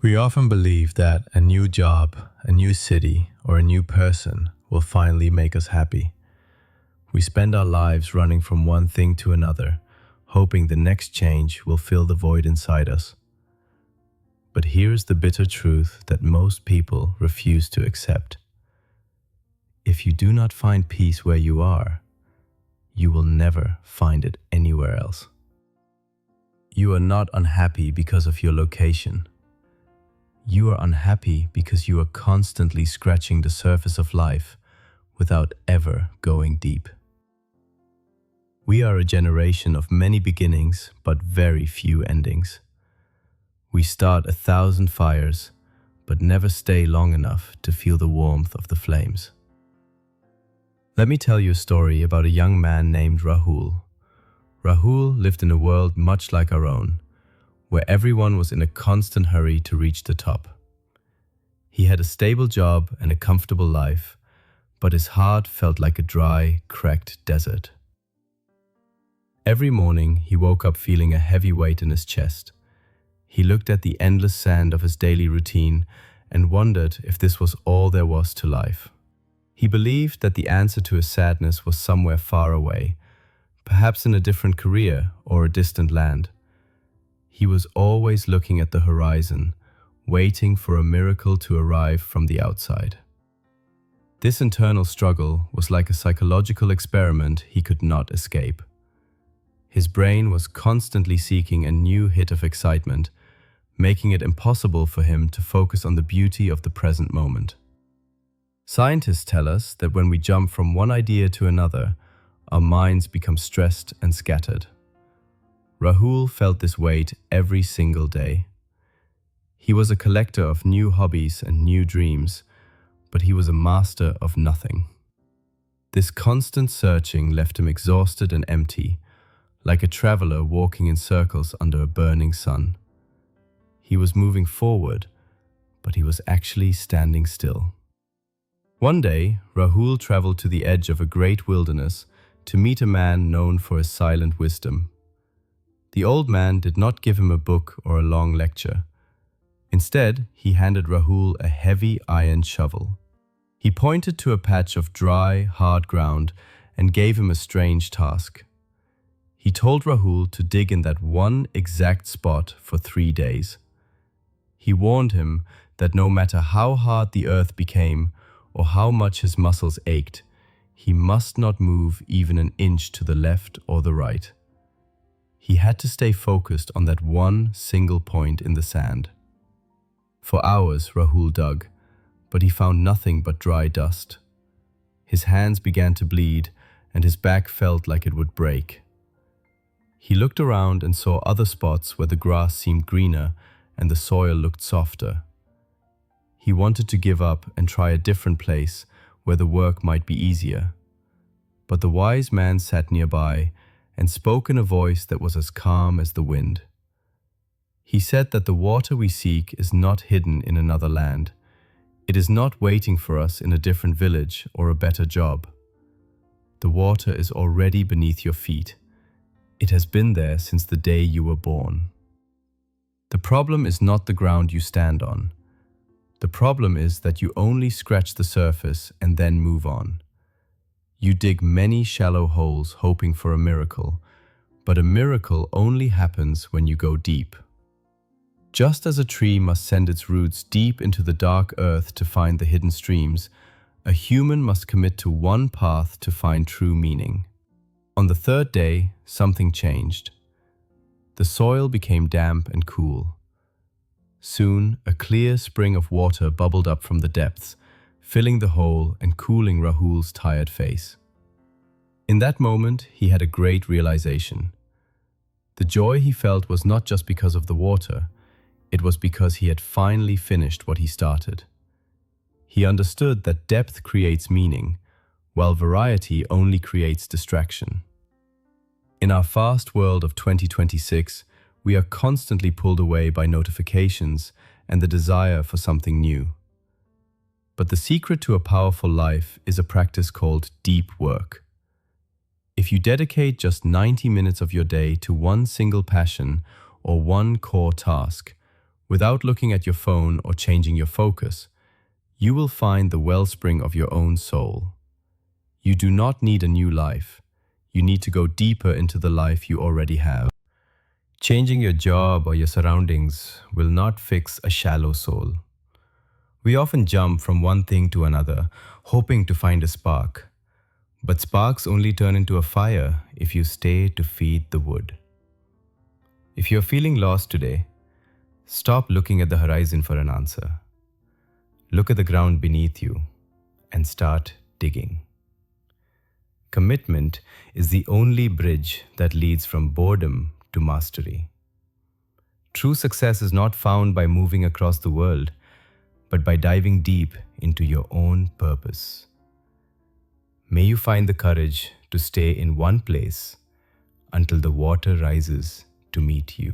We often believe that a new job, a new city, or a new person will finally make us happy. We spend our lives running from one thing to another, hoping the next change will fill the void inside us. But here's the bitter truth that most people refuse to accept. If you do not find peace where you are, you will never find it anywhere else. You are not unhappy because of your location. You are unhappy because you are constantly scratching the surface of life without ever going deep. We are a generation of many beginnings but very few endings. We start 1,000 fires but never stay long enough to feel the warmth of the flames. Let me tell you a story about a young man named Rahul. Rahul lived in a world much like our own, where everyone was in a constant hurry to reach the top. He had a stable job and a comfortable life, but his heart felt like a dry, cracked desert. Every morning, he woke up feeling a heavy weight in his chest. He looked at the endless sand of his daily routine and wondered if this was all there was to life. He believed that the answer to his sadness was somewhere far away, perhaps in a different career or a distant land. He was always looking at the horizon, waiting for a miracle to arrive from the outside. This internal struggle was like a psychological experiment he could not escape. His brain was constantly seeking a new hit of excitement, making it impossible for him to focus on the beauty of the present moment. Scientists tell us that when we jump from one idea to another, our minds become stressed and scattered. Rahul felt this weight every single day. He was a collector of new hobbies and new dreams, but he was a master of nothing. This constant searching left him exhausted and empty, like a traveler walking in circles under a burning sun. He was moving forward, but he was actually standing still. One day, Rahul traveled to the edge of a great wilderness to meet a man known for his silent wisdom. The old man did not give him a book or a long lecture. Instead, he handed Rahul a heavy iron shovel. He pointed to a patch of dry, hard ground and gave him a strange task. He told Rahul to dig in that one exact spot for 3 days. He warned him that no matter how hard the earth became or how much his muscles ached, he must not move even an inch to the left or the right. He had to stay focused on that one single point in the sand. For hours, Rahul dug, but he found nothing but dry dust. His hands began to bleed, and his back felt like it would break. He looked around and saw other spots where the grass seemed greener and the soil looked softer. He wanted to give up and try a different place where the work might be easier. But the wise man sat nearby and spoke in a voice that was as calm as the wind. He said that the water we seek is not hidden in another land. It is not waiting for us in a different village or a better job. The water is already beneath your feet. It has been there since the day you were born. The problem is not the ground you stand on. The problem is that you only scratch the surface and then move on. You dig many shallow holes hoping for a miracle, but a miracle only happens when you go deep. Just as a tree must send its roots deep into the dark earth to find the hidden streams, a human must commit to one path to find true meaning. On the third day, something changed. The soil became damp and cool. Soon, a clear spring of water bubbled up from the depths, filling the hole and cooling Rahul's tired face. In that moment, he had a great realization. The joy he felt was not just because of the water, it was because he had finally finished what he started. He understood that depth creates meaning, while variety only creates distraction. In our fast world of 2026, we are constantly pulled away by notifications and the desire for something new. But the secret to a powerful life is a practice called deep work. If you dedicate just 90 minutes of your day to one single passion or one core task, Without looking at your phone or changing your focus, you will find the wellspring of your own soul. You do not need a new life. You need to go deeper into the life you already have. Changing your job or your surroundings will not fix a shallow soul. We often jump from one thing to another, hoping to find a spark. But sparks only turn into a fire if you stay to feed the wood. If you're feeling lost today, stop looking at the horizon for an answer. Look at the ground beneath you and start digging. Commitment is the only bridge that leads from boredom to mastery. True success is not found by moving across the world, but by diving deep into your own purpose. May you find the courage to stay in one place until the water rises to meet you.